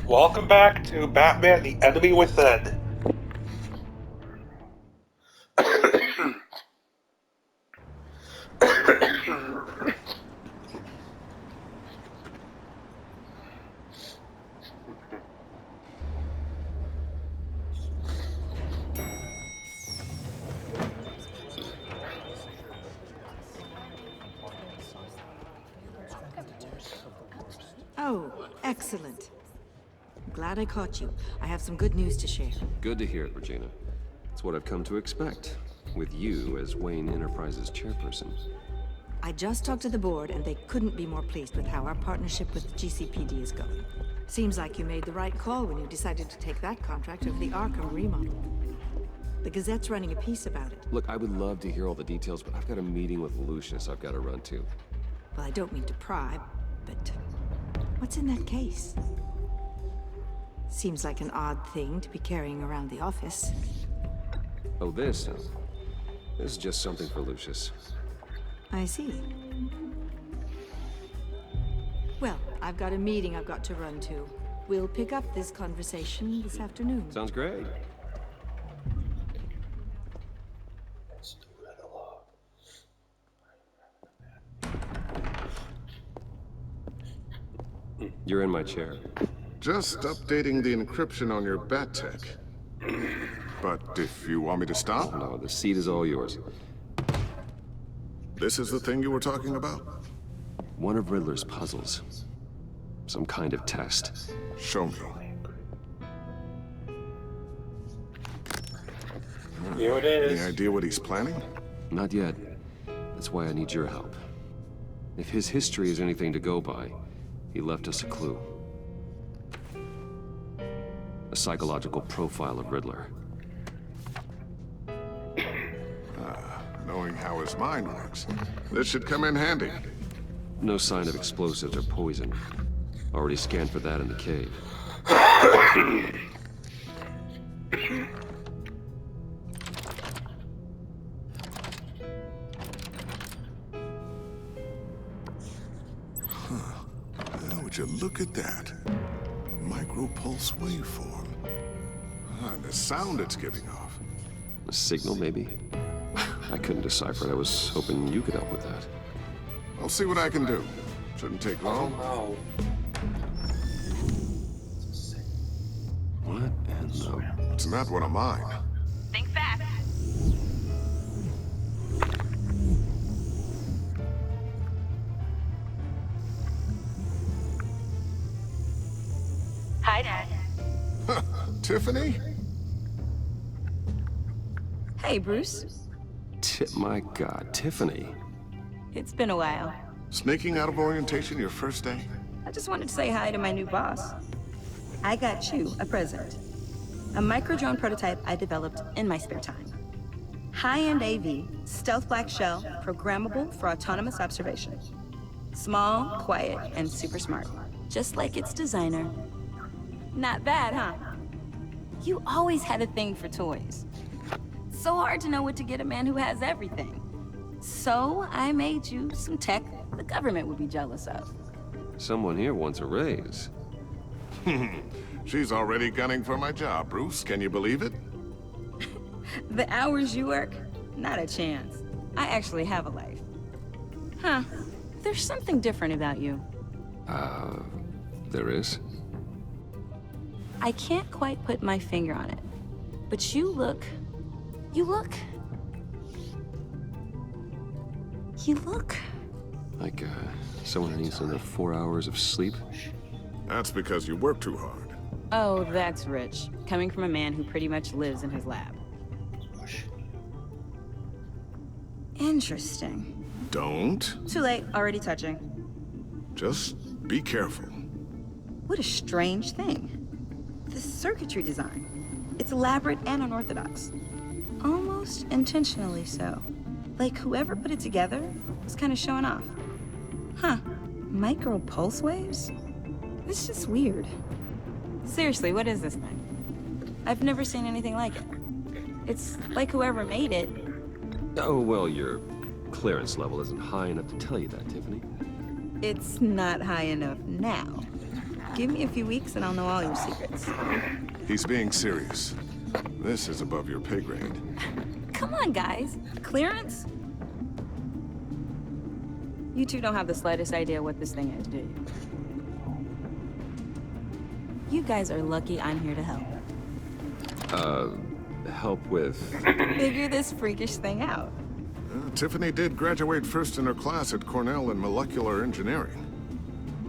Welcome back to Batman the Enemy Within. Oh, excellent. Glad I caught you. I have some good news to share. Good to hear it, Regina. It's what I've come to expect, with you as Wayne Enterprises chairperson. I just talked to the board, and they couldn't be more pleased with how our partnership with GCPD is going. Seems like you made the right call when you decided to take that contract over the Arkham remodel. The Gazette's running a piece about it. Look, I would love to hear all the details, but I've got a meeting with Lucius I've got to run to. Well, I don't mean to pry, but what's in that case? Seems like an odd thing to be carrying around the office. Oh, this? This is just something for Lucius. I see. Well, I've got a meeting I've got to run to. We'll pick up this conversation this afternoon. Sounds great. You're in my chair. Just updating the encryption on your bat tech. But if you want me to stop, No, the seat is all yours. this is the thing you were talking about? One of Riddler's puzzles. Some kind of test. Show me. Here it Any is. idea what he's planning? Not yet. That's why I need your help. If his history is anything to go by, he left us a clue. A psychological profile of Riddler. Knowing how his mind works, this should come in handy. No sign of explosives or poison. Already scanned for that in the cave. Would you look at that? Micro-pulse waveform. And the sound it's giving off. A signal, maybe? I couldn't decipher it. I was hoping you could help with that. I'll see what I can do. Shouldn't take Oh long. no. What in the... It's not one of mine. Think fast. Hi, Dad. Tiffany? Hey, Bruce. My God, Tiffany. It's been a while. Sneaking out of orientation your first day? I just wanted to say hi to my new boss. I got you a present. A micro-drone prototype I developed in my spare time. High-end AV, stealth black shell, programmable for autonomous observation. Small, quiet, and super smart. Just like its designer. Not bad, huh? You always had a thing for toys. So hard to know what to get a man who has everything. So I made you some tech the government would be jealous of. Someone here wants a raise. She's already gunning for my job, Bruce. Can you believe it? The hours you work? Not a chance. I actually have a life. Huh. There's something different about you. There is? I can't quite put my finger on it. But you look... You look... Like, someone who needs another 4 hours of sleep? That's because you work too hard. Oh, that's rich. Coming from a man who pretty much lives in his lab. Interesting. Don't. Too late, already touching. Just be careful. What a strange thing. The circuitry design. It's elaborate and unorthodox. Almost intentionally so. Like whoever put it together was kind of showing off. Huh. Micro pulse waves? It's just weird. Seriously, what is this thing? I've never seen anything like it. It's like whoever made it. Oh, well, your clearance level isn't high enough to tell you that, Tiffany. It's not high enough now. Give me a few weeks and I'll know all your secrets. He's being serious. This is above your pay grade. Come on, guys. Clearance? You two don't have the slightest idea what this thing is, do you? You guys are lucky I'm here to help. Help with... Figure this freakish thing out. Tiffany did graduate first in her class at Cornell in molecular engineering.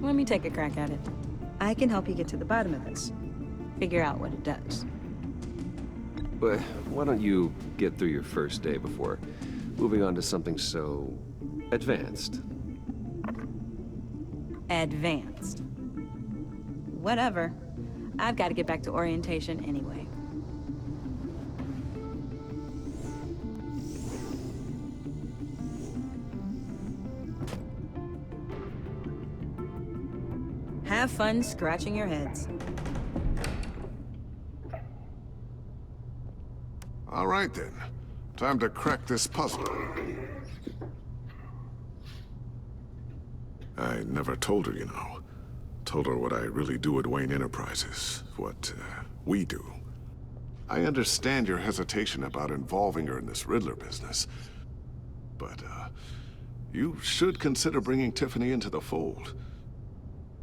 Let me take a crack at it. I can help you get to the bottom of this. Figure out what it does. But why don't you get through your first day before moving on to something so... advanced? Advanced. Whatever. I've got to get back to orientation anyway. Have fun scratching your heads. All right then. Time to crack this puzzle. I never told her, you know. Told her what I really do at Wayne Enterprises. What, we do. I understand your hesitation about involving her in this Riddler business. But, you should consider bringing Tiffany into the fold.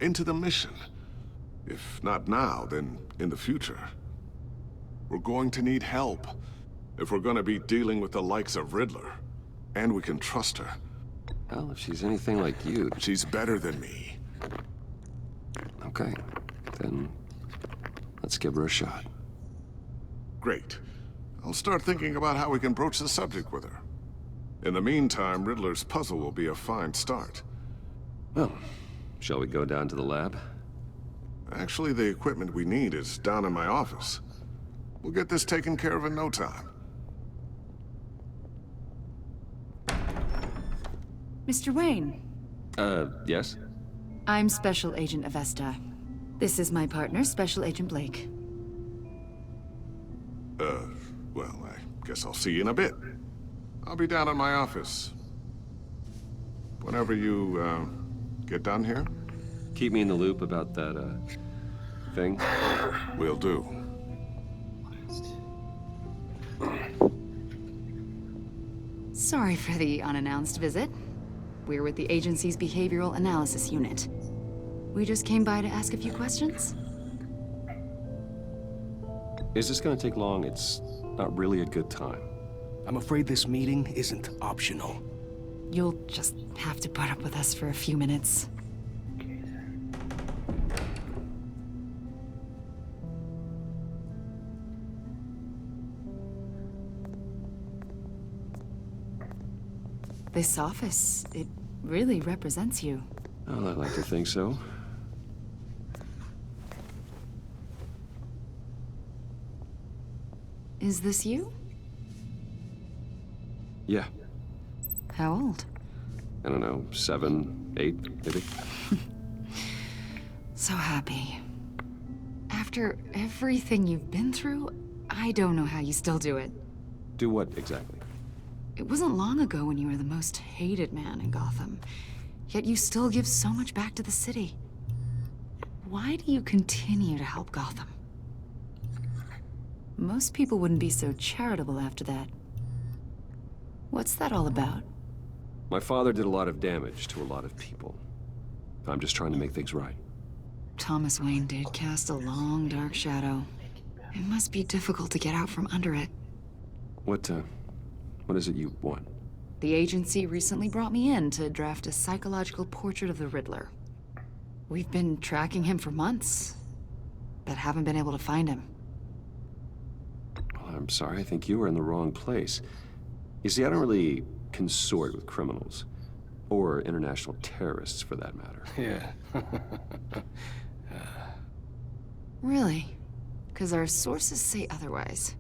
Into the mission. If not now, then in the future. We're going to need help. If we're gonna be dealing with the likes of Riddler. And we can trust her. Well, if she's anything like you... She's better than me. Okay, then let's give her a shot. Great. I'll start thinking about how we can broach the subject with her. In the meantime, Riddler's puzzle will be a fine start. Well, shall we go down to the lab? Actually, the equipment we need is down in my office. We'll get this taken care of in no time. Mr. Wayne, Yes? I'm Special Agent Avesta. This is my partner, Special Agent Blake. Well, I guess I'll see you in a bit. I'll be down in my office. Whenever you, get done here, Keep me in the loop about that, thing. will do. Sorry for the unannounced visit. We're with the agency's Behavioral Analysis Unit. We just came by to ask a few questions. Is this gonna take long? It's not really a good time. I'm afraid this meeting isn't optional. You'll just have to put up with us for a few minutes. This office, it really represents you. Well, I'd like to think so. Is this you? Yeah, How old? I don't know, 7, 8, maybe? So happy. After everything you've been through, I don't know how you still do it. Do what exactly? It wasn't long ago when you were the most hated man in Gotham, yet you still give so much back to the city. Why do you continue to help Gotham? Most people wouldn't be so charitable after that. What's that all about? My father did a lot of damage to a lot of people. I'm just trying to make things right. Thomas Wayne did cast a long, dark shadow. It must be difficult to get out from under it. What is it you want? The agency recently brought me in to draft a psychological portrait of the Riddler. We've been tracking him for months, but haven't been able to find him. Well, I'm sorry, I think you were in the wrong place. You see, I don't really consort with criminals. Or international terrorists, for that matter. Yeah. Really? Because our sources say otherwise.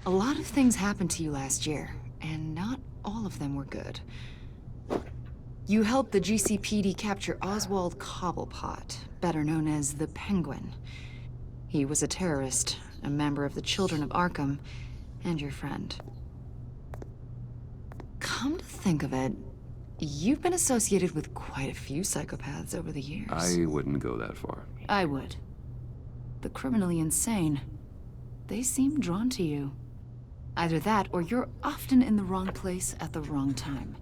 A lot of things happened to you last year, and not all of them were good. You helped the GCPD capture Oswald Cobblepot, better known as the Penguin. He was a terrorist, a member of the Children of Arkham, and your friend. Come to think of it, You've been associated with quite a few psychopaths over the years. I wouldn't go that far. I would. The criminally insane. They seem drawn to you. Either that, or you're often in the wrong place at the wrong time.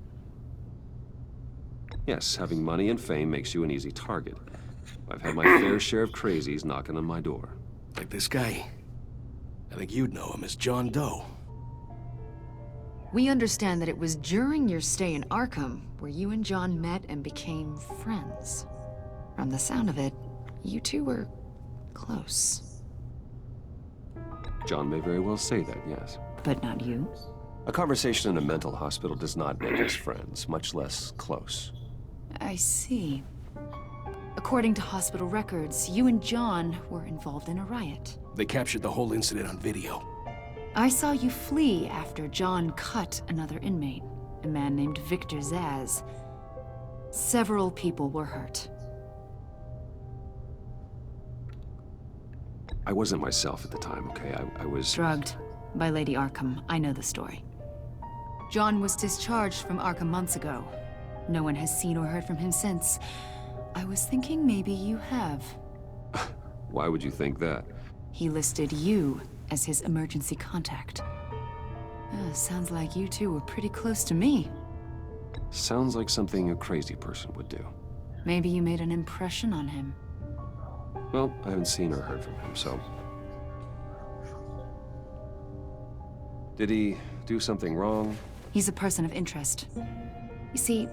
Yes, having money and fame makes you an easy target. I've had my fair share of crazies knocking on my door. Like this guy. I think you'd know him as John Doe. We understand that it was during your stay in Arkham where you and John met and became friends. From the sound of it, you two were close. John may very well say that, yes. But not you? A conversation in a mental hospital does not make us friends, much less close. I see. According to hospital records, you and John were involved in a riot. They captured the whole incident on video. I saw you flee after John cut another inmate, a man named Victor Zaz. Several people were hurt. I wasn't myself at the time, okay? I was... Drugged by Lady Arkham. I know the story. John was discharged from Arkham months ago. No one has seen or heard from him since. I was thinking maybe you have. Why would you think that? He listed you as his emergency contact. Sounds like you two were pretty close to me. Sounds like something a crazy person would do. Maybe you made an impression on him. Well, I haven't seen or heard from him, so... Did he do something wrong? He's a person of interest. You see,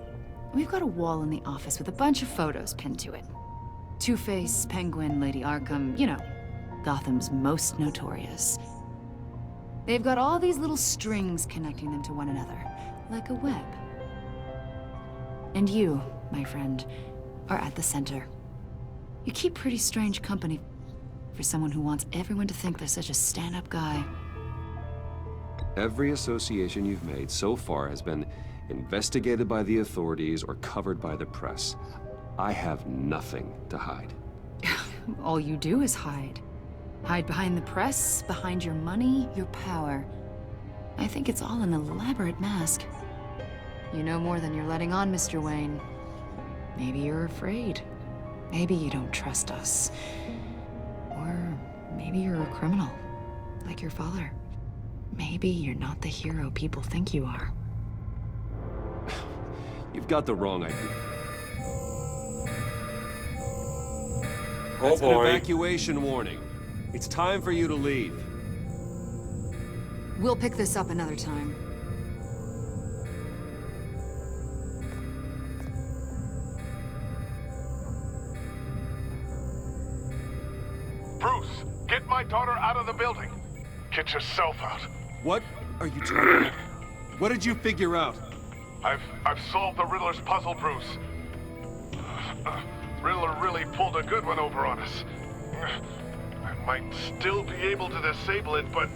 we've got a wall in the office with a bunch of photos pinned to it. Two-Face, Penguin, Lady Arkham, you know, Gotham's most notorious. They've got all these little strings connecting them to one another, like a web. And you, my friend, are at the center. You keep pretty strange company for someone who wants everyone to think they're such a stand-up guy. Every association you've made so far has been investigated by the authorities or covered by the press. I have nothing to hide. All you do is hide. Hide behind the press, behind your money, your power. I think it's all an elaborate mask. You know more than you're letting on, Mr. Wayne. Maybe you're afraid. Maybe you don't trust us. Or maybe you're a criminal, like your father. Maybe you're not the hero people think you are. You've got the wrong idea. Oh That's an boy. evacuation warning. It's time for you to leave. We'll pick this up another time. Bruce, get my daughter out of the building. Get yourself out. What are you talking about? What did you figure out? I've solved the Riddler's puzzle, Bruce. Riddler really pulled a good one over on us. I might still be able to disable it, but...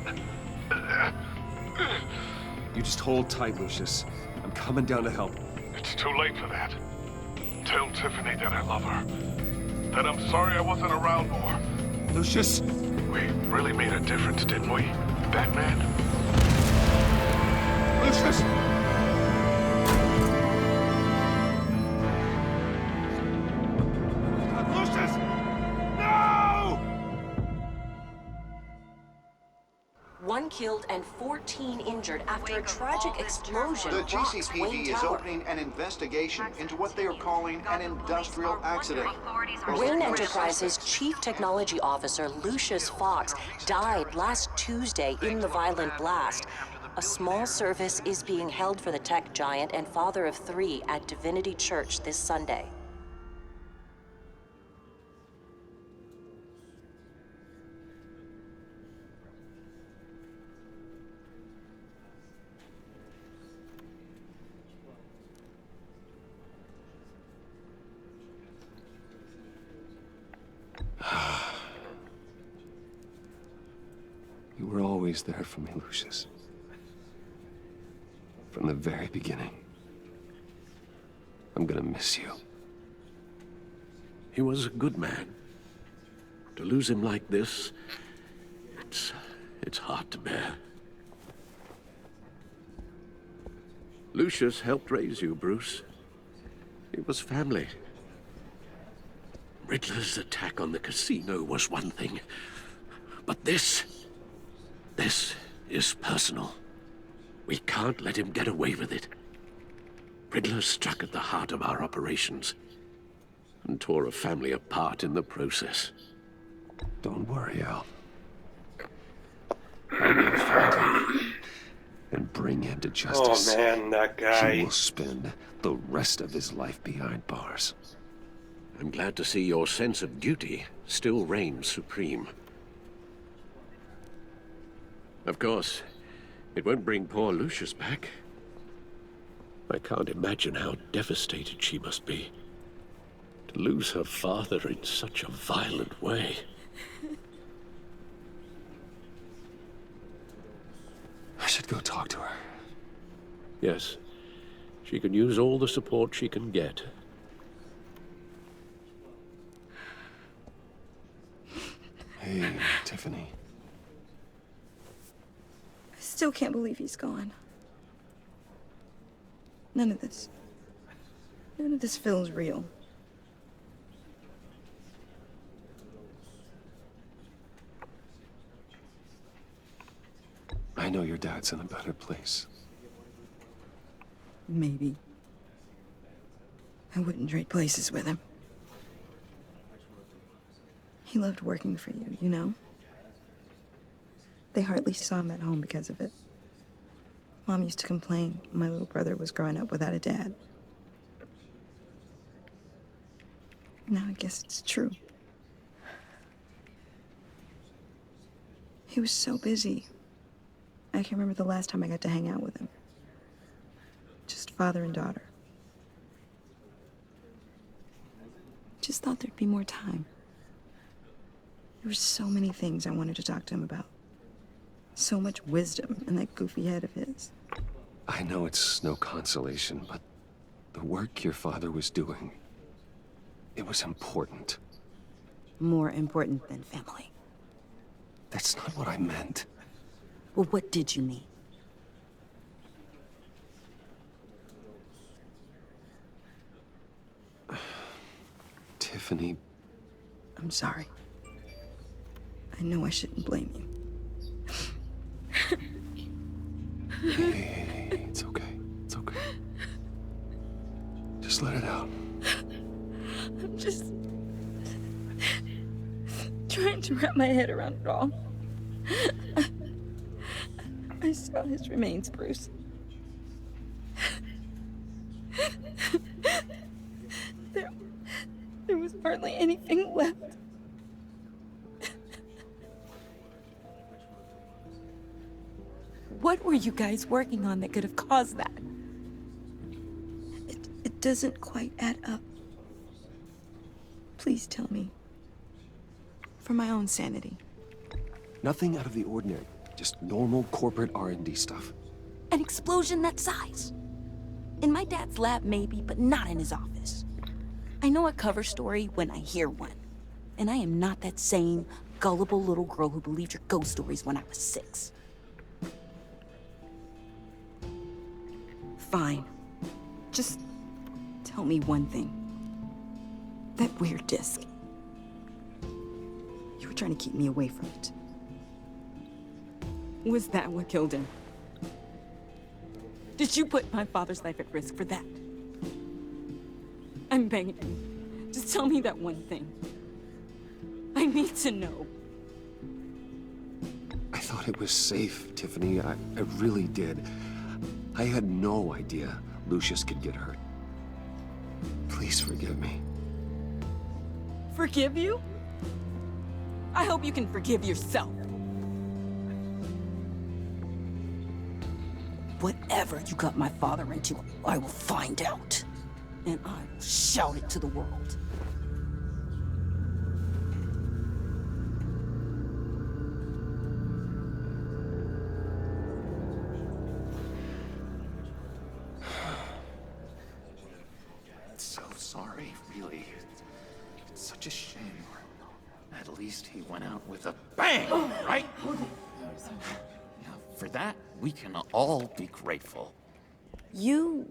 You just hold tight, Lucius. I'm coming down to help. It's too late for that. Tell Tiffany that I love her. That I'm sorry I wasn't around more. Lucius! We really made a difference, didn't we, Batman? Lucius! Lucius! No! One killed and 14 injured after a tragic explosion The rocks Wayne GCPD is Tower. opening an investigation into what they are calling an industrial accident. Wayne Enterprises' chief technology officer, Lucius Fox, died last Tuesday in the violent blast. A small service is being held for the tech giant and father of 3 at Divinity Church this Sunday. You were always there for me, Lucius. From the very beginning. I'm gonna miss you. He was a good man. To lose him like this, it's hard to bear. Lucius helped raise you, Bruce. It was family. Riddler's attack on the casino was one thing. But this is personal. We can't let him get away with it. Riddler struck at the heart of our operations and tore a family apart in the process. Don't worry, Al. I will find him and bring him to justice. Oh man, that guy. He will spend the rest of his life behind bars. I'm glad to see your sense of duty still reigns supreme. Of course, it won't bring poor Lucius back. I can't imagine how devastated she must be. To lose her father in such a violent way. I should go talk to her. Yes, she can use all the support she can get. Hey, Tiffany. I still can't believe he's gone. None of this feels real. I know your dad's in a better place. Maybe. I wouldn't trade places with him. He loved working for you, you know? They hardly saw him at home because of it. Mom used to complain my little brother was growing up without a dad. Now I guess it's true. He was so busy. I can remember the last time I got to hang out with him. Just father and daughter. Just thought there'd be more time. There were so many things I wanted to talk to him about. So much wisdom in that goofy head of his. I know it's no consolation, but the work your father was doing, it was important. More important than family. That's not what I meant. Well, what did you mean? Tiffany. I'm sorry. I know I shouldn't blame you. Hey, it's okay. It's okay. Just let it out. I'm just trying to wrap my head around it all. I saw his remains, Bruce. There was hardly anything left. What were you guys working on that could have caused that? It doesn't quite add up. Please tell me. For my own sanity. Nothing out of the ordinary. Just normal corporate R&D stuff. An explosion that size. In my dad's lab, maybe, but not in his office. I know a cover story when I hear one. And I am not that same gullible little girl who believed your ghost stories when I was 6. Fine. Just tell me one thing. That weird disc. You were trying to keep me away from it. Was that what killed him? Did you put my father's life at risk for that? I'm begging you. Just tell me that one thing. I need to know. I thought it was safe, Tiffany. I really did. I had no idea Lucius could get hurt. Please forgive me. Forgive you? I hope you can forgive yourself. Whatever you got my father into, I will find out. And I will shout it to the world. So sorry, really. It's such a shame. At least he went out with a bang, right? Now, for that, we can all be grateful. You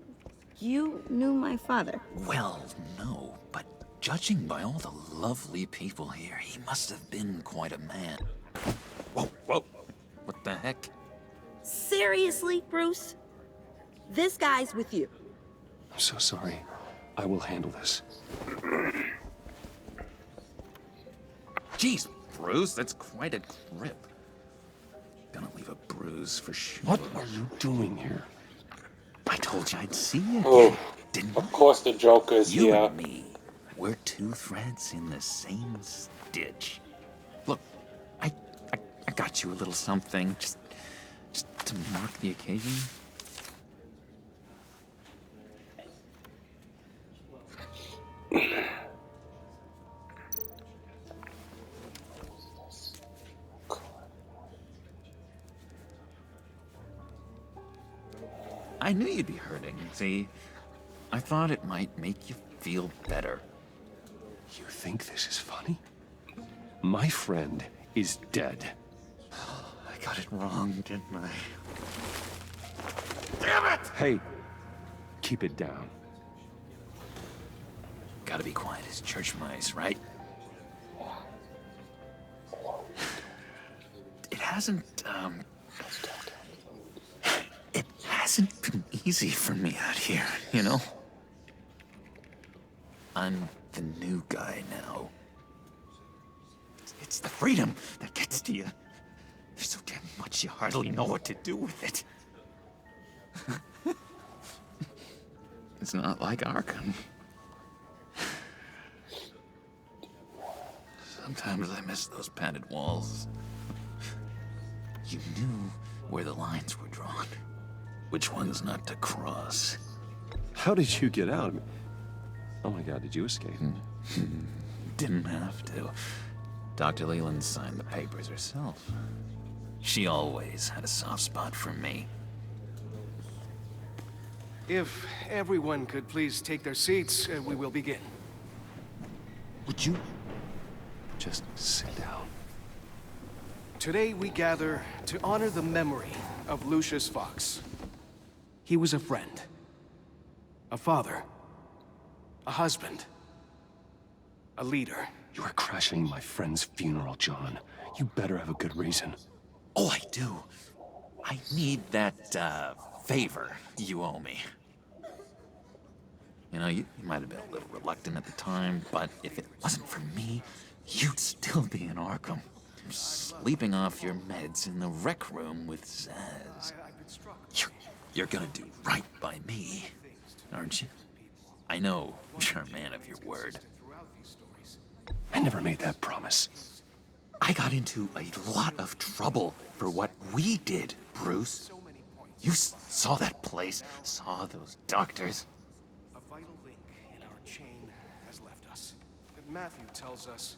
You knew my father? Well, no, but judging by all the lovely people here, he must have been quite a man. Whoa, whoa. What the heck? Seriously, Bruce? This guy's with you. I'm so sorry. I will handle this. Jeez, Bruce, that's quite a grip. Gonna leave a bruise for sure. What are you doing here? I told you I'd see you again, Oh, didn't of course the Joker's you here. and me, we're two threads in the same stitch. Look, I got you a little something, just to mark the occasion. I knew you'd be hurting, see? I thought it might make you feel better. You think this is funny? My friend is dead. I got it wrong, didn't I? Damn it! Hey, keep it down. Gotta be quiet as church mice, right? It hasn't been easy for me out here, you know? I'm the new guy now. It's the freedom that gets to you. There's so damn much you hardly know what to do with it. It's not like Arkham. Sometimes I miss those padded walls. You knew where the lines were drawn. Which ones not to cross. How did you get out? Oh my God, did you escape? Didn't have to. Dr. Leland signed the papers herself. She always had a soft spot for me. If everyone could please take their seats, we will begin. Would you just sit down? Today we gather to honor the memory of Lucius Fox. He was a friend, a father, a husband, a leader. You are crashing my friend's funeral, John. You better have a good reason. Oh, I do. I need that, favor you owe me. You know, you might have been a little reluctant at the time, but if it wasn't for me, you'd still be in Arkham. Sleeping off your meds in the rec room with Zaz. You're gonna do right by me, aren't you? I know you're a man of your word. I never made that promise. I got into a lot of trouble for what we did, Bruce. You saw that place, saw those doctors. A vital link in our chain has left us. And Matthew tells us...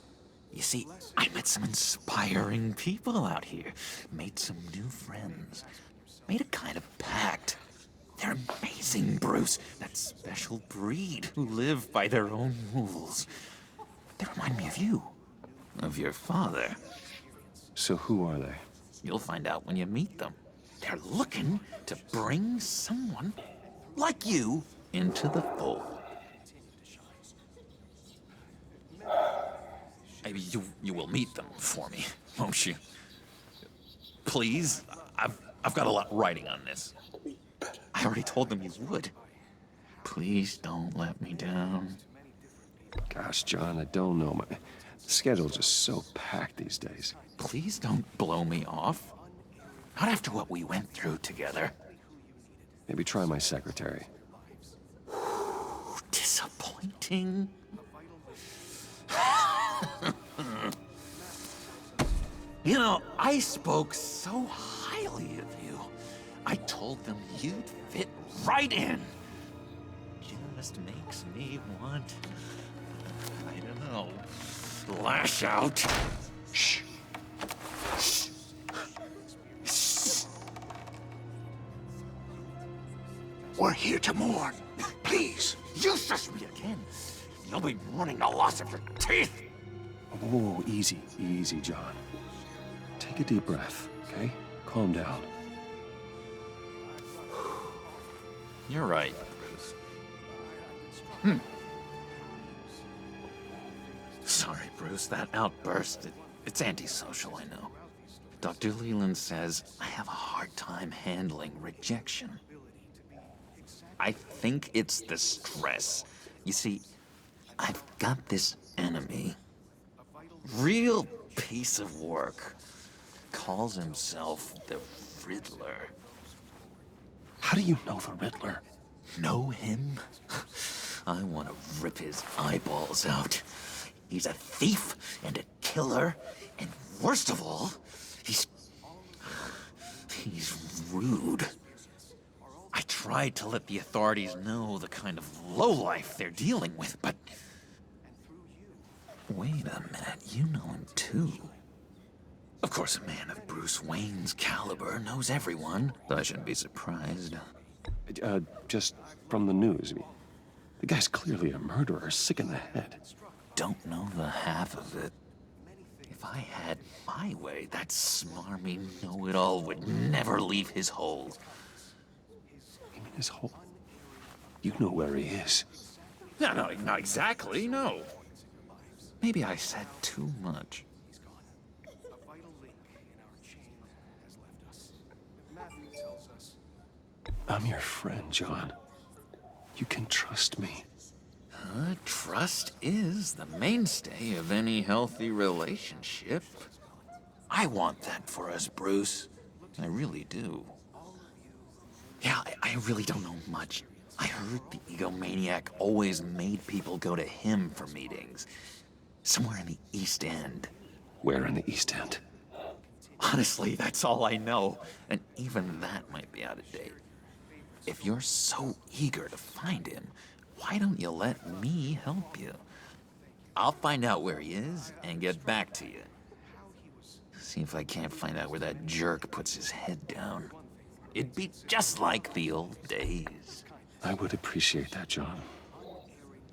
You see, I met some inspiring people out here. Made some new friends. Made a kind of pact. They're amazing, Bruce. That special breed who live by their own rules. They remind me of you. Of your father. So who are they? You'll find out when you meet them. They're looking to bring someone like you into the fold. Maybe you will meet them for me, won't you? Please? I've got a lot riding on this. I already told them you would. Please don't let me down. Gosh, John, I don't know. My schedule's just so packed these days. Please don't blow me off. Not after what we went through together. Maybe try my secretary. Disappointing. You know, I spoke so highly of you. I told them you'd fit right in. Just makes me want, I don't know, lash out. Shh. Shh. Shh. We're here to mourn. Please, you shush me again. You'll be mourning the loss of your teeth. Whoa, easy, easy, John. Take a deep breath, okay? Calm down. You're right, Bruce. Sorry, Bruce, that outburst, it's antisocial, I know. Dr. Leland says I have a hard time handling rejection. I think it's the stress. You see, I've got this enemy. Real piece of work. Calls himself the Riddler. How do you know the Riddler? Know him? I want to rip his eyeballs out. He's a thief and a killer, and worst of all, he's rude. I tried to let the authorities know the kind of lowlife they're dealing with, but... Wait a minute, you know him too. Of course, a man of Bruce Wayne's caliber knows everyone, so I shouldn't be surprised. Just from the news. I mean, the guy's clearly a murderer, sick in the head. Don't know the half of it. If I had my way, that smarmy know-it-all would never leave his hole. You mean his hole? You know where he is. No, not exactly, no. Maybe I said too much. I'm your friend, John. You can trust me. Trust is the mainstay of any healthy relationship. I want that for us, Bruce. I really do. Yeah, I really don't know much. I heard the egomaniac always made people go to him for meetings. Somewhere in the East End. Where in the East End? Honestly, that's all I know. And even that might be out of date. If you're so eager to find him, why don't you let me help you? I'll find out where he is and get back to you. See if I can't find out where that jerk puts his head down. It'd be just like the old days. I would appreciate that, John.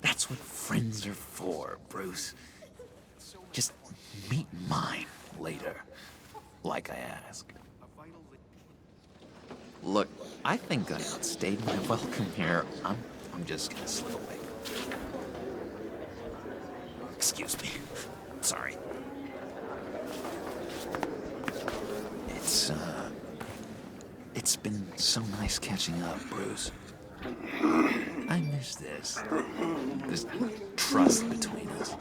That's what friends are for, Bruce. Just meet mine later, like I asked. Look, I think I outstayed my welcome here. I'm just gonna slip away. Excuse me. Sorry. It's been so nice catching up, Bruce. I miss this trust between us.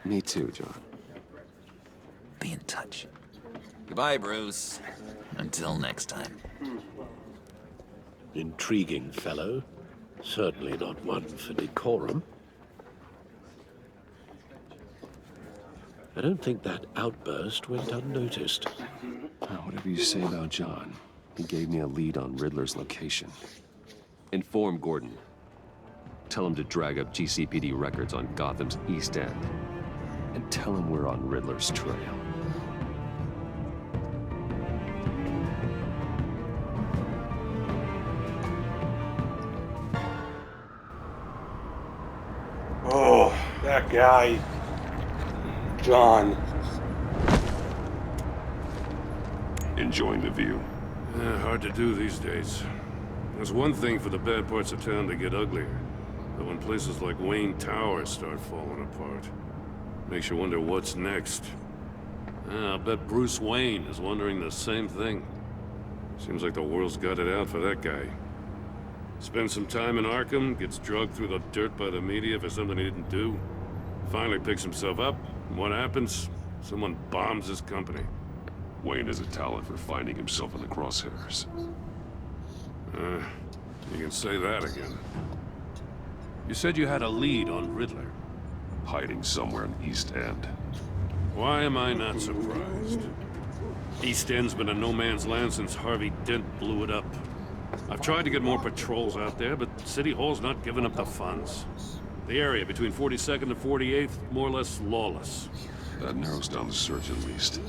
Me too, John. Be in touch. Goodbye, Bruce. Until next time. Intriguing fellow. Certainly not one for decorum. I don't think that outburst went unnoticed. Whatever you say about John, he gave me a lead on Riddler's location. Inform Gordon. Tell him to drag up GCPD records on Gotham's East End. And tell him we're on Riddler's trail. Oh, that guy. John. Enjoying the view. Hard to do these days. There's one thing for the bad parts of town to get uglier. But when places like Wayne Tower start falling apart, makes you wonder what's next. I'll bet Bruce Wayne is wondering the same thing. Seems like the world's got it out for that guy. Spends some time in Arkham, gets drugged through the dirt by the media for something he didn't do. Finally picks himself up, and what happens? Someone bombs his company. Wayne has a talent for finding himself in the crosshairs. You can say that again. You said you had a lead on Riddler. Hiding somewhere in East End. Why am I not surprised? East End's been a no-man's land since Harvey Dent blew it up. I've tried to get more patrols out there, but City Hall's not giving up the funds. The area between 42nd and 48th, more or less lawless. That narrows down the search at least.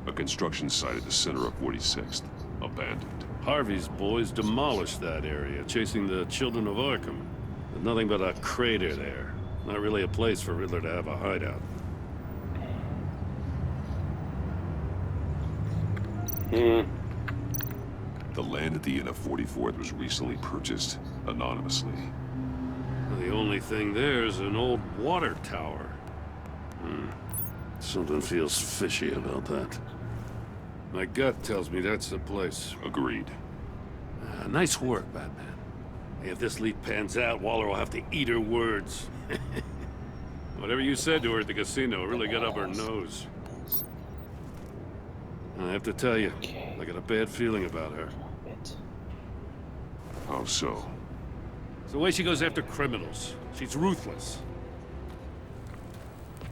A construction site at the center of 46th. Abandoned. Harvey's boys demolished that area, chasing the children of Arkham. There's nothing but a crater there. Not really a place for Riddler to have a hideout. The land at the end of 44th was recently purchased anonymously. The only thing there is an old water tower. Something feels fishy about that. My gut tells me that's the place. Agreed. Nice work, Batman. If this lead pans out, Waller will have to eat her words. Whatever you said to her at the casino really got up her nose. I have to tell you, I got a bad feeling about her. How so? It's the way she goes after criminals. She's ruthless.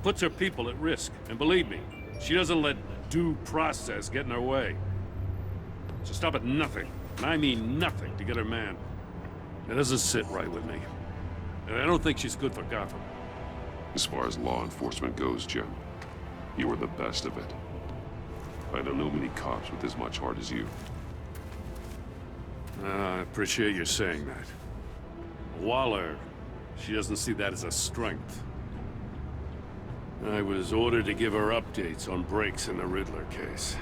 Puts her people at risk. And believe me, she doesn't let due process get in her way. She'll stop at nothing, and I mean nothing, to get her man. It doesn't sit right with me. And I don't think she's good for Gotham. As far as law enforcement goes, Jim, you are the best of it. I don't know many cops with as much heart as you. I appreciate you saying that. Waller, she doesn't see that as a strength. I was ordered to give her updates on breaks in the Riddler case.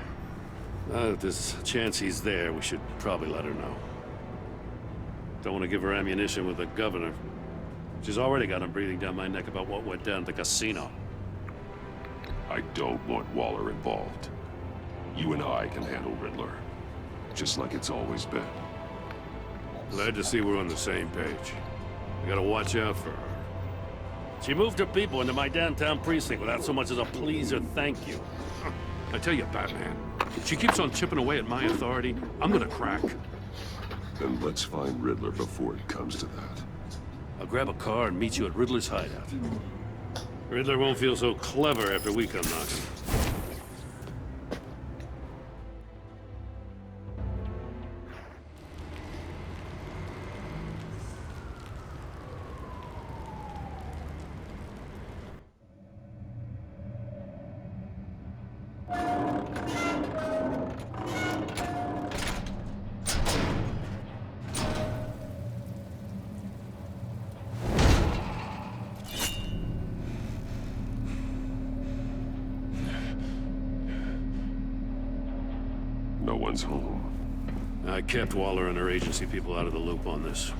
If there's a chance he's there, we should probably let her know. Don't want to give her ammunition with the governor. She's already got him breathing down my neck about what went down at the casino. I don't want Waller involved. You and I can handle Riddler, just like it's always been. Glad to see we're on the same page. We gotta watch out for her. She moved her people into my downtown precinct without so much as a please or thank you. I tell you, Batman, if she keeps on chipping away at my authority, I'm gonna crack. Then let's find Riddler before it comes to that. I'll grab a car and meet you at Riddler's hideout. Riddler won't feel so clever after we come knocking. No one's home. I kept Waller and her agency people out of the loop on this.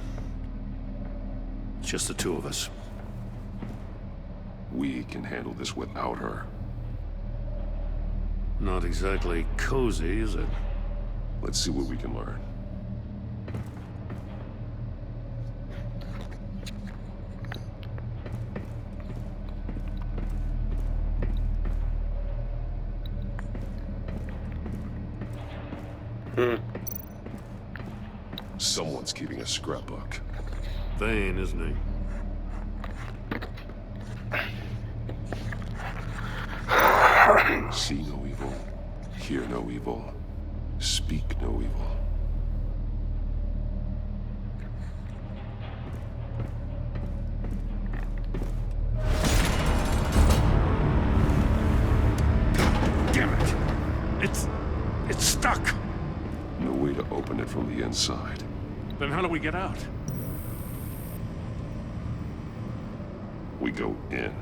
It's just the two of us. We can handle this without her. Not exactly cozy, is it? Let's see what we can learn. Someone's keeping a scrapbook. Vane, isn't he? See no evil, hear no evil, speak no evil. Damn it! It's stuck! No way to open it from the inside. Then how do we get out? We go in.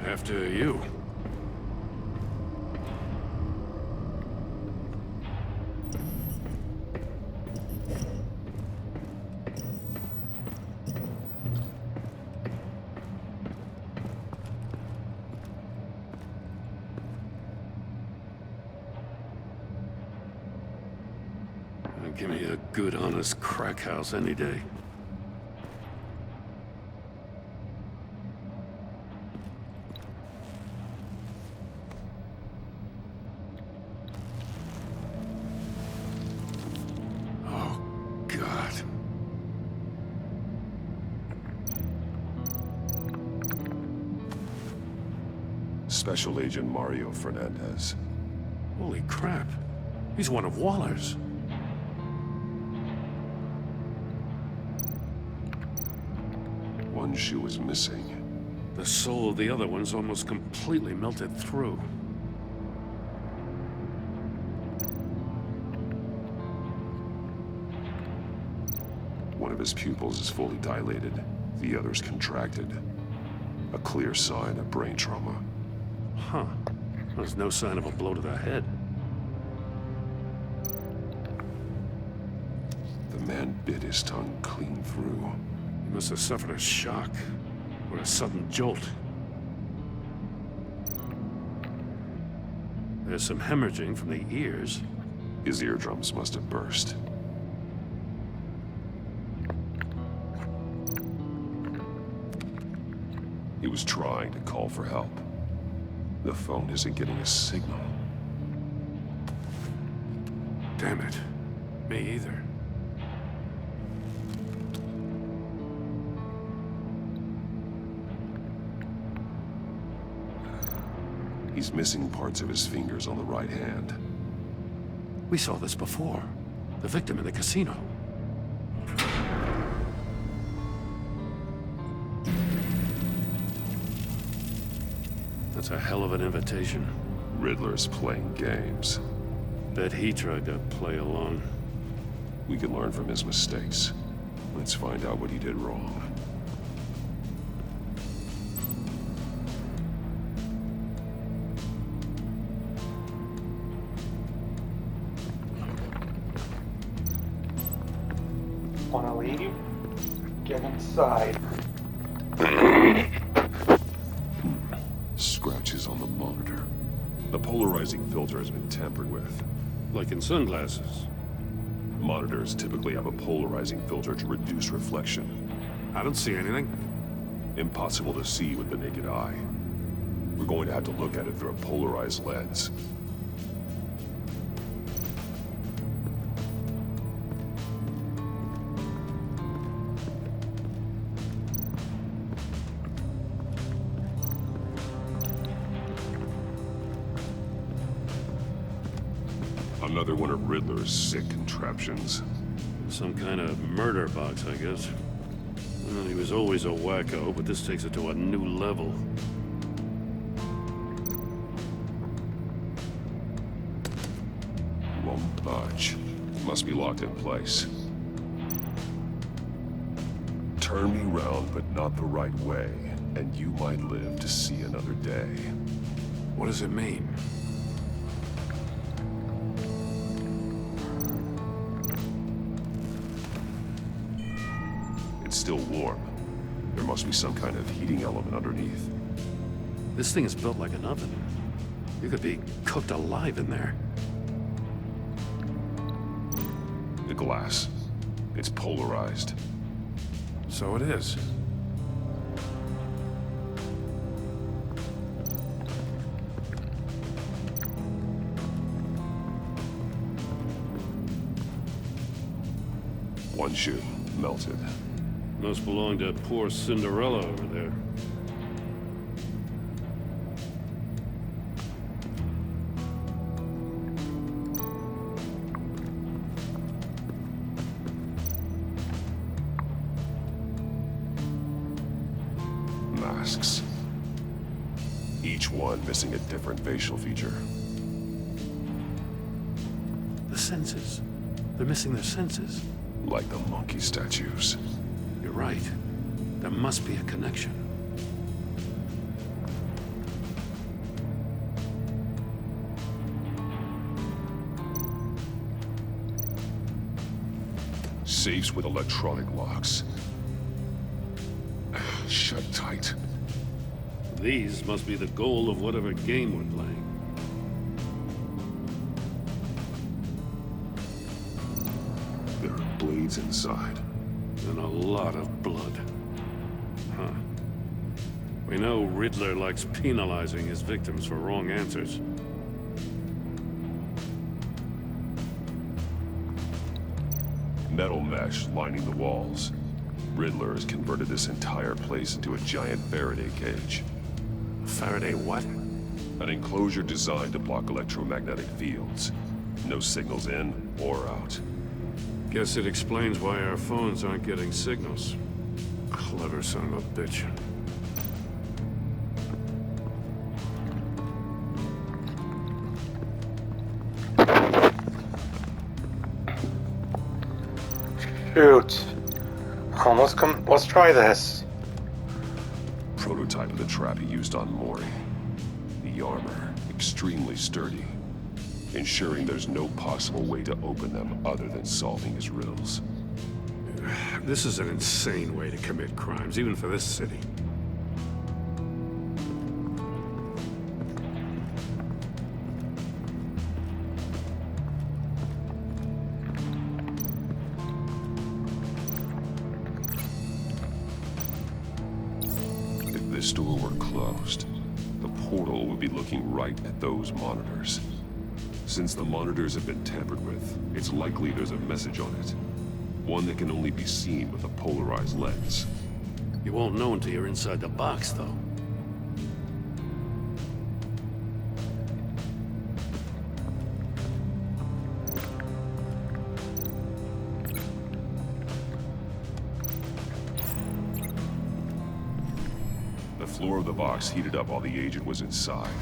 After you. Give me a good, honest crack house any day. Oh, God. Special Agent Mario Fernandez. Holy crap. He's one of Waller's. One shoe is missing. The soul of the other one's almost completely melted through. One of his pupils is fully dilated. The other's contracted. A clear sign of brain trauma. Huh. There's no sign of a blow to the head. man bit his tongue clean through. He must have suffered a shock or a sudden jolt. There's some hemorrhaging from the ears. His eardrums must have burst. He was trying to call for help. The phone isn't getting a signal. Damn it. Me either. He's missing parts of his fingers on the right hand. We saw this before. The victim in the casino. That's a hell of an invitation. Riddler's playing games. Bet he tried to play along. We can learn from his mistakes. Let's find out what he did wrong. Wanna leave? Get inside. Scratches on the monitor. The polarizing filter has been tampered with. Like in sunglasses. Monitors typically have a polarizing filter to reduce reflection. I don't see anything. Impossible to see with the naked eye. We're going to have to look at it through a polarized lens. Another one of Riddler's sick contraptions. Some kind of murder box, I guess. Well, he was always a wacko, but this takes it to a new level. Won't budge. Must be locked in place. Turn me round, but not the right way, and you might live to see another day. What does it mean? It's still warm. There must be some kind of heating element underneath. This thing is built like an oven. You could be cooked alive in there. The glass. It's polarized. So it is. One shoe, melted. Must belong to poor Cinderella over there. Masks. Each one missing a different facial feature. The senses. They're missing their senses. Like the monkey statues. You're right. There must be a connection. Safes with electronic locks. Shut tight. These must be the goal of whatever game we're playing. There are blades inside. And a lot of blood. Huh. We know Riddler likes penalizing his victims for wrong answers. Metal mesh lining the walls. Riddler has converted this entire place into a giant Faraday cage. Faraday what? An enclosure designed to block electromagnetic fields. No signals in or out. Guess it explains why our phones aren't getting signals. Clever son of a bitch. Shoot. Almost come. Let's try this. Prototype of the trap he used on Mori. The armor, extremely sturdy, ensuring there's no possible way to open them other than solving his riddles. This is an insane way to commit crimes, even for this city. If this door were closed, the portal would be looking right at those monitors. Since the monitors have been tampered with, it's likely there's a message on it. One that can only be seen with a polarized lens. You won't know until you're inside the box, though. The floor of the box heated up while the agent was inside.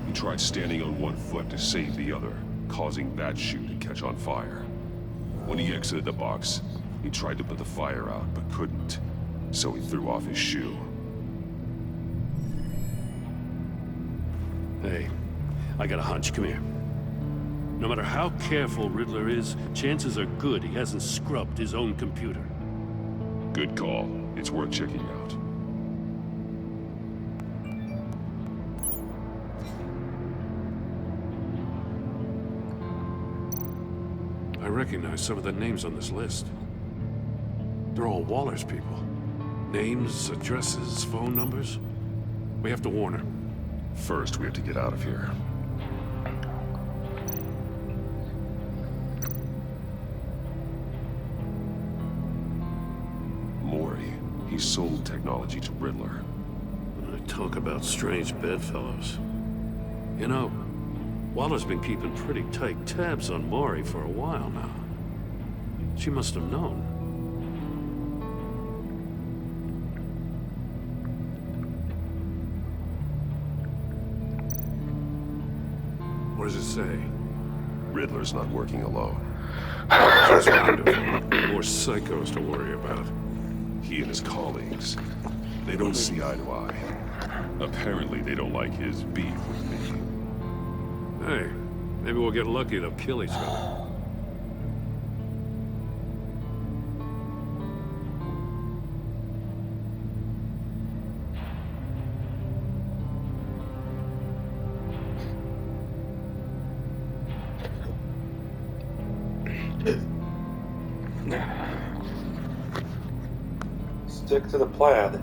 He tried standing on one foot to save the other, causing that shoe to catch on fire. When he exited the box, he tried to put the fire out, but couldn't, so he threw off his shoe. Hey, I got a hunch. Come here. No matter how careful Riddler is, chances are good he hasn't scrubbed his own computer. Good call. It's worth checking out. I recognize some of the names on this list. They're all Waller's people. Names, addresses, phone numbers. We have to warn her. First, we have to get out of here. Maury, he sold technology to Riddler. Talk about strange bedfellows. You know, Waller's been keeping pretty tight tabs on Maury for a while now. She must have known. What does it say? Riddler's not working alone. That's wonderful. More psychos to worry about. He and his colleagues, they don't see eye to eye. Apparently, they don't like his beef with me. Hey, maybe we'll get lucky. They'll kill each other. Stick to the plan.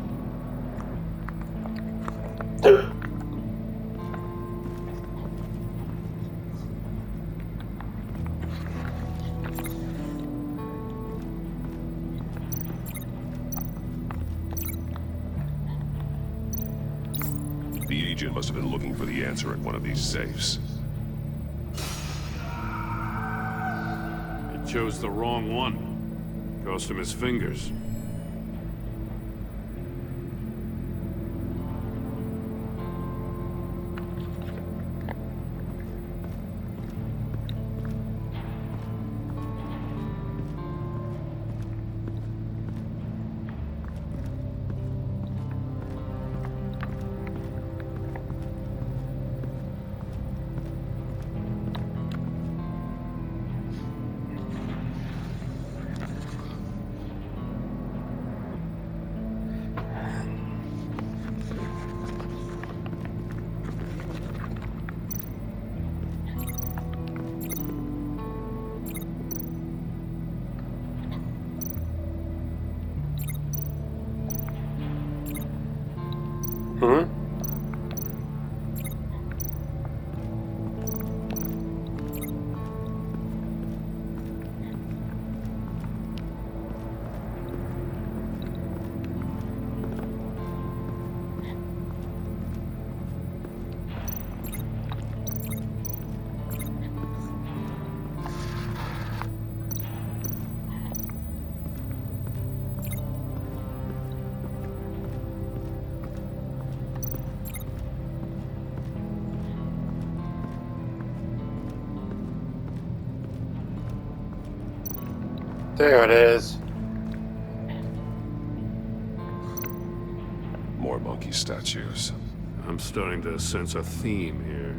The agent must have been looking for the answer at one of these safes. He chose the wrong one. Cost him his fingers. There it is. More monkey statues. I'm starting to sense a theme here.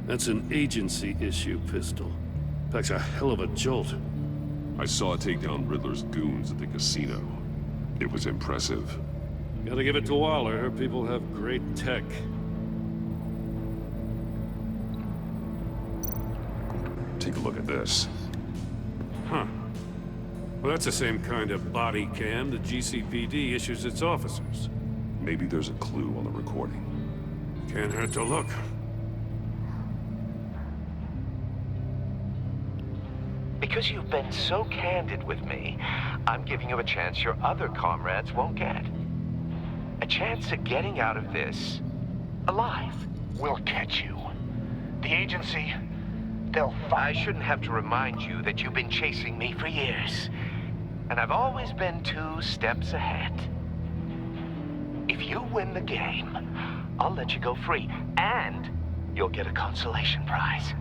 That's an agency issue, Pistol. Packs a hell of a jolt. I saw it take down Riddler's goons at the casino. It was impressive. Gotta give it to Waller. Her people have great tech. Take a look at this. Huh. Well, that's the same kind of body cam the GCPD issues its officers. Maybe there's a clue on the recording. Can't hurt to look. Because you've been so candid with me, I'm giving you a chance your other comrades won't get. A chance at getting out of this alive. We'll catch you. The agency, they'll I shouldn't have to remind you that you've been chasing me for years. And I've always been 2 steps ahead. If you win the game, I'll let you go free. And you'll get a consolation prize.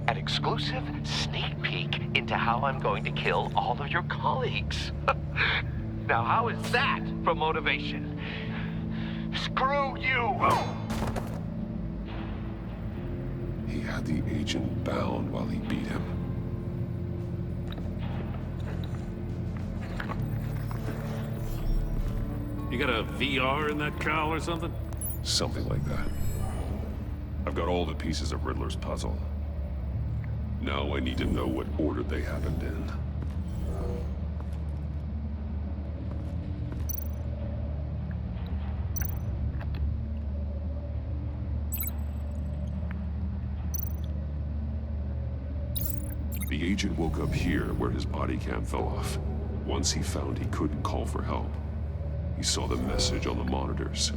An exclusive sneak peek into how I'm going to kill all of your colleagues. Now, how is that for motivation? screw you! He had the agent bound while he beat him. You got a VR in that cowl or something? Something like that. I've got all the pieces of Riddler's puzzle. Now I need to know what order they happened in. The agent woke up here where his body cam fell off. Once he found he couldn't call for help, he saw the message on the monitors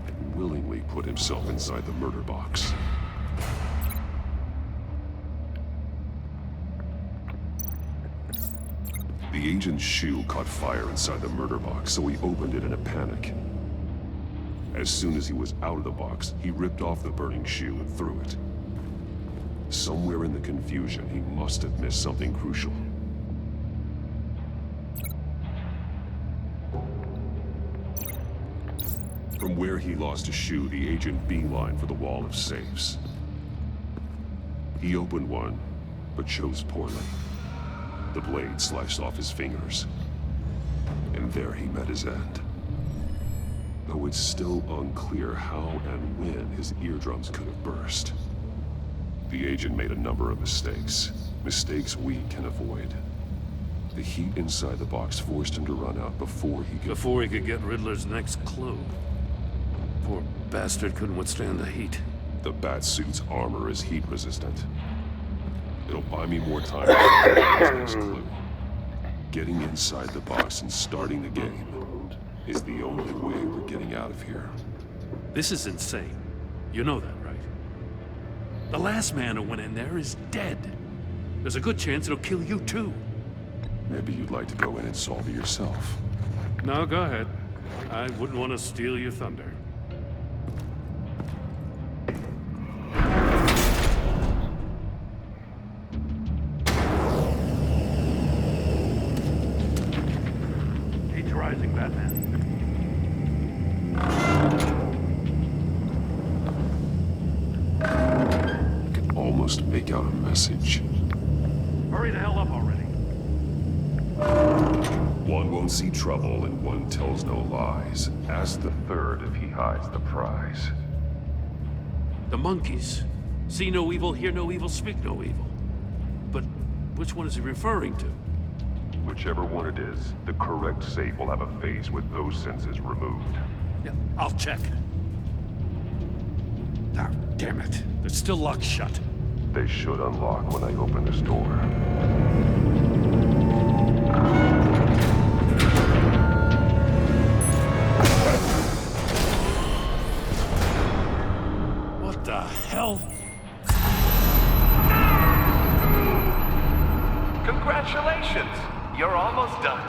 and willingly put himself inside the murder box. The agent's shoe caught fire inside the murder box, so he opened it in a panic. As soon as he was out of the box, he ripped off the burning shoe and threw it. Somewhere in the confusion, he must have missed something crucial. From where he lost a shoe, the agent beelined for the wall of safes. He opened one, but chose poorly. The blade sliced off his fingers, and there he met his end. Though it's still unclear how and when his eardrums could have burst. The agent made a number of mistakes. Mistakes we can avoid. The heat inside the box forced him to run out before he could get Riddler's next clue. Poor bastard couldn't withstand the heat. The Batsuit's armor is heat resistant. It'll buy me more time to find his next clue. Getting inside the box and starting the game is the only way we're getting out of here. This is insane. You know that, right? The last man who went in there is dead. There's a good chance it'll kill you too. Maybe you'd like to go in and solve it yourself. No, go ahead. I wouldn't want to steal your thunder. Heat's rising, Batman. Almost make out a message. Hurry the hell up already. One won't see trouble and one tells no lies. Ask the third if he hides the prize. The monkeys. See no evil, hear no evil, speak no evil. But which one is he referring to? Whichever one it is, the correct safe will have a face with those senses removed. Yeah, I'll check. Ah, damn it. They're still locked shut. They should unlock when I open this door. What the hell? Congratulations! You're almost done.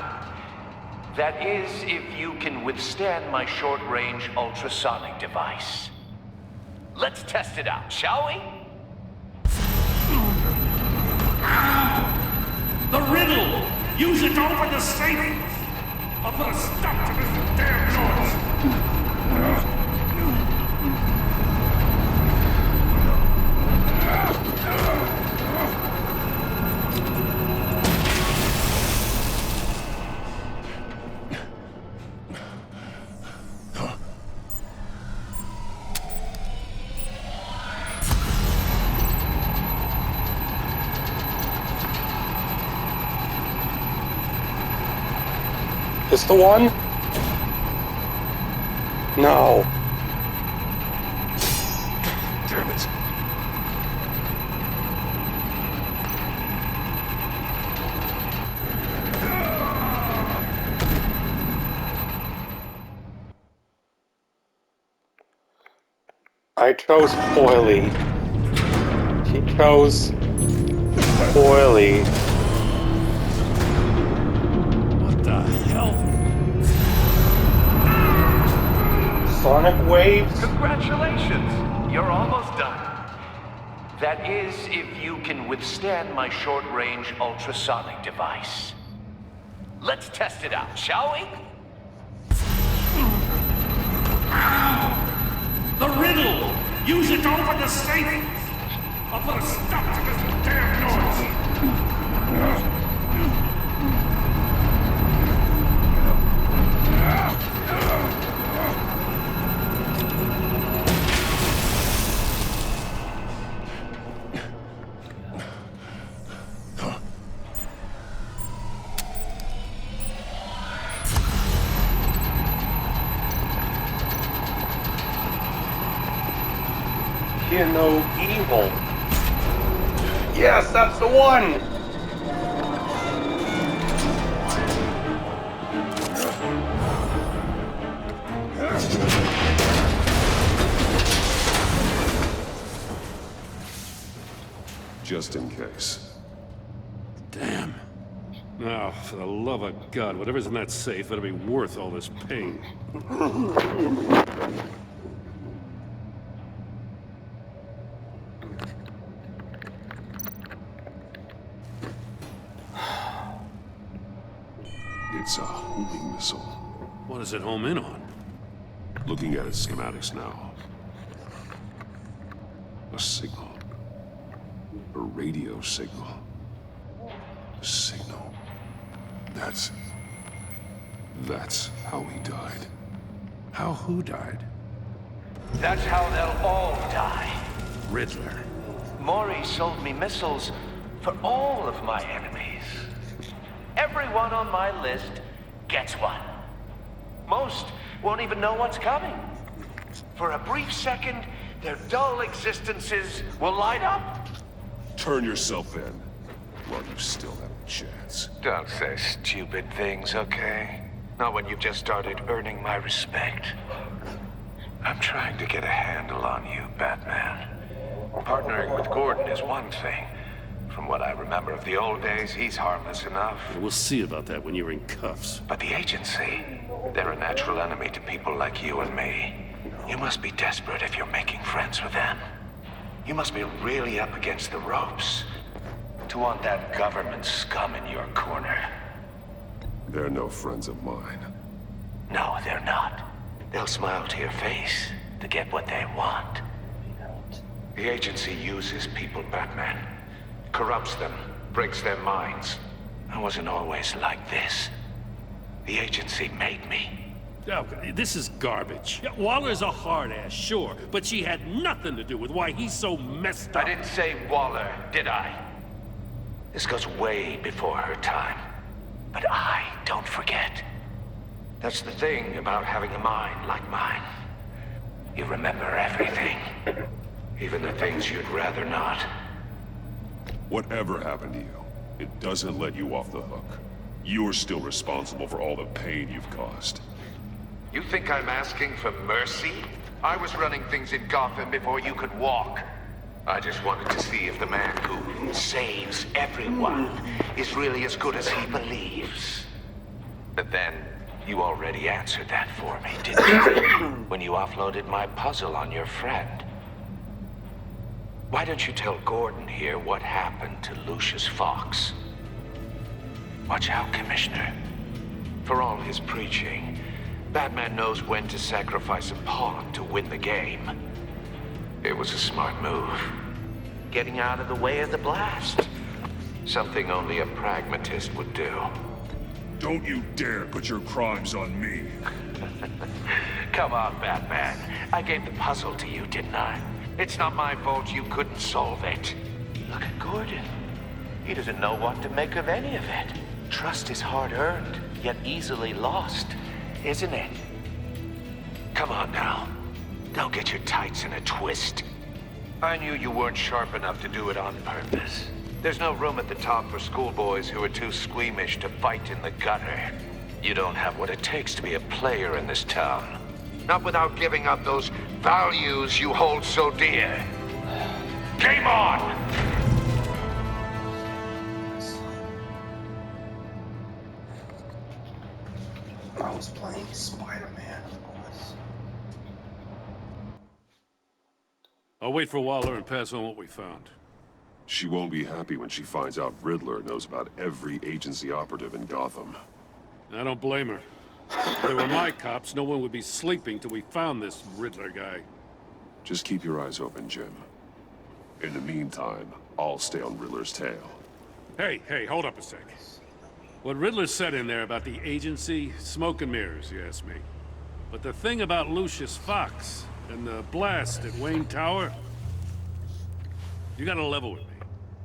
That is, if you can withstand my short-range ultrasonic device. Let's test it out, shall we? The riddle! Use it to open the safe! I'll put a stop to this damn noise! this the one? No. Damn it. I chose poorly. She chose poorly. What the hell? Sonic waves? Congratulations! You're almost done. That is, if you can withstand my short-range ultrasonic device. Let's test it out, shall we? The riddle! Use it to open the safe! I'll put a stop to this damn noise! Hear no evil. Yes, that's the one! Just in case. Damn. Now, for the love of God, whatever's in that safe better be worth all this pain. It's a homing missile. What does it home in on? Looking at its schematics now. A signal. A radio signal. A signal. That's how he died. How who died? That's how they'll all die. Riddler. Maury sold me missiles for all of my enemies. Everyone on my list gets one. Most won't even know what's coming. For a brief second, their dull existences will light up. Turn yourself in while you still have a chance. Don't say stupid things, okay? Not when you've just started earning my respect. I'm trying to get a handle on you, Batman. Partnering with Gordon is one thing. From what I remember of the old days, he's harmless enough. We'll see about that when you're in cuffs. But the agency, they're a natural enemy to people like you and me. You must be desperate if you're making friends with them. You must be really up against the ropes to want that government scum in your corner. They're no friends of mine. No, they're not. They'll smile to your face to get what they want. The agency uses people, Batman. Corrupts them, breaks their minds. I wasn't always like this. The agency made me. Oh, this is garbage. Yeah, Waller's a hard ass, sure, but she had nothing to do with why he's so messed up. I didn't say Waller, did I? This goes way before her time. But I don't forget. That's the thing about having a mind like mine. You remember everything. Even the things you'd rather not. Whatever happened to you, it doesn't let you off the hook. You're still responsible for all the pain you've caused. You think I'm asking for mercy? I was running things in Gotham before you could walk. I just wanted to see if the man who saves everyone is really as good as he believes. But then, you already answered that for me, didn't you? When you offloaded my puzzle on your friend. Why don't you tell Gordon here what happened to Lucius Fox? Watch out, Commissioner. For all his preaching, Batman knows when to sacrifice a pawn to win the game. It was a smart move. Getting out of the way of the blast. Something only a pragmatist would do. Don't you dare put your crimes on me. Come on, Batman. I gave the puzzle to you, didn't I? It's not my fault you couldn't solve it. Look at Gordon. He doesn't know what to make of any of it. Trust is hard-earned. yet easily lost, isn't it? Come on now. Don't get your tights in a twist. I knew you weren't sharp enough to do it on purpose. There's no room at the top for schoolboys who are too squeamish to fight in the gutter. You don't have what it takes to be a player in this town. Not without giving up those values you hold so dear. Game on! I was playing Spider-Man, of course. I'll wait for Waller and pass on what we found. She won't be happy when she finds out Riddler knows about every agency operative in Gotham. I don't blame her. If they were my cops, no one would be sleeping till we found this Riddler guy. Just keep your eyes open, Jim. In the meantime, I'll stay on Riddler's tail. Hey, hold up a sec. What Riddler said in there about the agency, smoke and mirrors, you ask me. But the thing about Lucius Fox and the blast at Wayne Tower, you gotta level with me.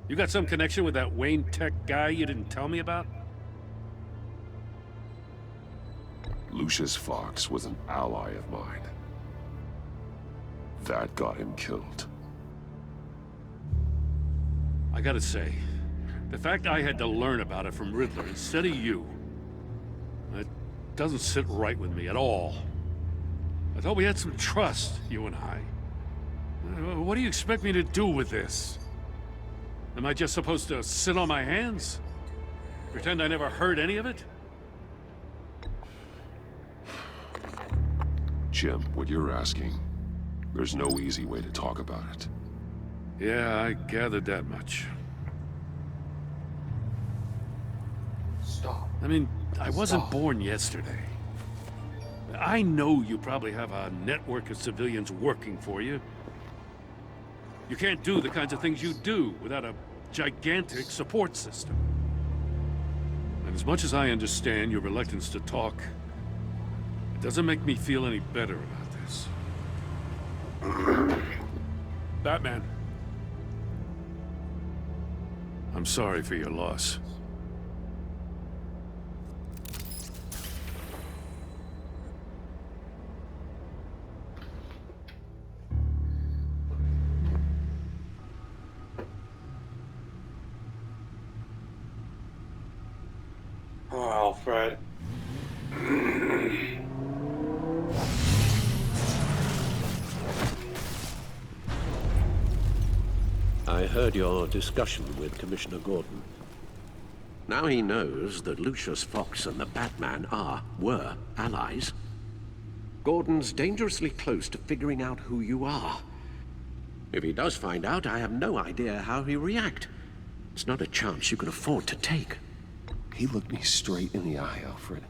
You got some connection with that Wayne Tech guy you didn't tell me about? Lucius Fox was an ally of mine. That got him killed. I gotta say, the fact I had to learn about it from Riddler instead of you, it doesn't sit right with me at all. I thought we had some trust, you and I. What do you expect me to do with this? Am I just supposed to sit on my hands? Pretend I never heard any of it? Jim, what you're asking, there's no easy way to talk about it. Yeah, I gathered that much. Stop. I mean, I wasn't born yesterday. I know you probably have a network of civilians working for you. You can't do the kinds of things you do without a gigantic support system. And as much as I understand your reluctance to talk, it doesn't make me feel any better about this. Batman. I'm sorry for your loss. Oh, Alfred. I heard your discussion with Commissioner Gordon. Now he knows that Lucius Fox and the Batman were allies. Gordon's dangerously close to figuring out who you are. If he does find out, I have no idea how he'll react. It's not a chance you can afford to take. He looked me straight in the eye, Alfred.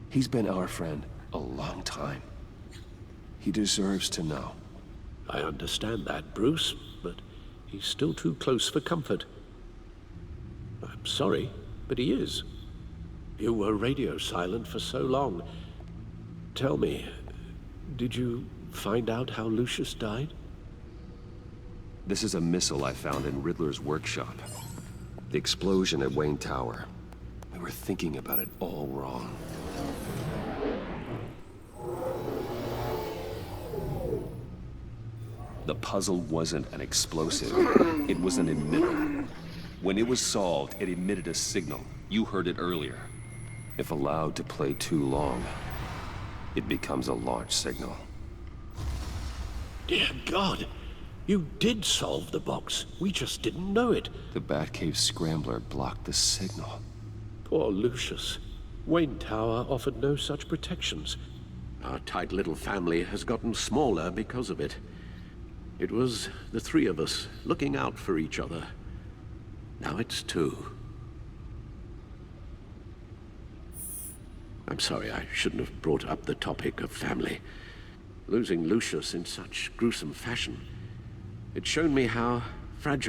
He's been our friend a long time. He deserves to know. I understand that, Bruce, but he's still too close for comfort. I'm sorry, but he is. You were radio silent for so long. Tell me, did you find out how Lucius died? This is a missile I found in Riddler's workshop. The explosion at Wayne Tower. We were thinking about it all wrong. The puzzle wasn't an explosive. It was an emitter. When it was solved, it emitted a signal. You heard it earlier. If allowed to play too long, it becomes a launch signal. Dear God, you did solve the box. We just didn't know it. The Batcave scrambler blocked the signal. Poor Lucius. Wayne Tower offered no such protections. Our tight little family has gotten smaller because of it. It was the three of us looking out for each other. Now it's two. I'm sorry, I shouldn't have brought up the topic of family. Losing Lucius in such gruesome fashion, it's shown me how fragile